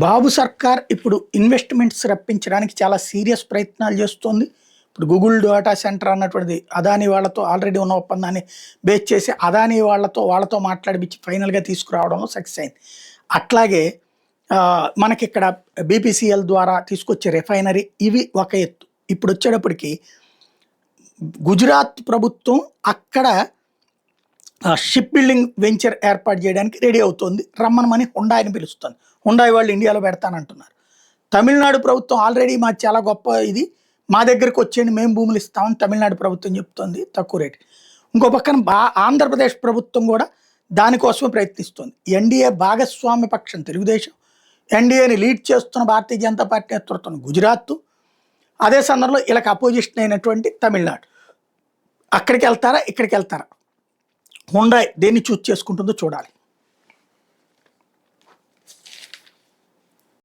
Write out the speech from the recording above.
బాబు సర్కార్ ఇప్పుడు ఇన్వెస్ట్మెంట్స్ రప్పించడానికి చాలా సీరియస్ ప్రయత్నాలు చేస్తోంది. ఇప్పుడు గూగుల్ డేటా సెంటర్ అన్నటువంటిది అదానీ వాళ్ళతో ఆల్రెడీ ఉన్న ఒప్పందాన్ని బేస్ చేసి అదానీ వాళ్ళతో మాట్లాడిపించి ఫైనల్గా తీసుకురావడంలో సక్సెస్ అయింది. అట్లాగే మనకి ఇక్కడ బీపీసీఎల్ ద్వారా తీసుకొచ్చే రిఫైనరీ ఇవి ఒక ఎత్తు. ఇప్పుడు వచ్చేటప్పటికి గుజరాత్ ప్రభుత్వం అక్కడ షిప్ బిల్డింగ్ వెంచర్ ఏర్పాటు చేయడానికి రెడీ అవుతోంది. రమ్మనమని హుండాయిని పిలుస్తుంది. హుండాయి వాళ్ళు ఇండియాలో పెడతానంటున్నారు. తమిళనాడు ప్రభుత్వం ఆల్రెడీ మాది చాలా గొప్ప ఇది, మా దగ్గరకు వచ్చేయండి మేము భూములు ఇస్తామని తమిళనాడు ప్రభుత్వం చెప్తోంది తక్కువ రేటు. ఇంకో పక్కన ఆంధ్రప్రదేశ్ ప్రభుత్వం కూడా దానికోసమే ప్రయత్నిస్తుంది. ఎన్డీఏ భాగస్వామ్య పక్షం తెలుగుదేశం, ఎన్డీఏని లీడ్ చేస్తున్న భారతీయ జనతా పార్టీ నేతృత్వం గుజరాత్, అదే సందర్భంలో వీళ్ళకి అపోజిషన్ అయినటువంటి తమిళనాడు. అక్కడికి వెళ్తారా ఇక్కడికి వెళ్తారా, హుండాయ్ దేన్ని చూస్ చేసుకుంటుందో చూడాలి.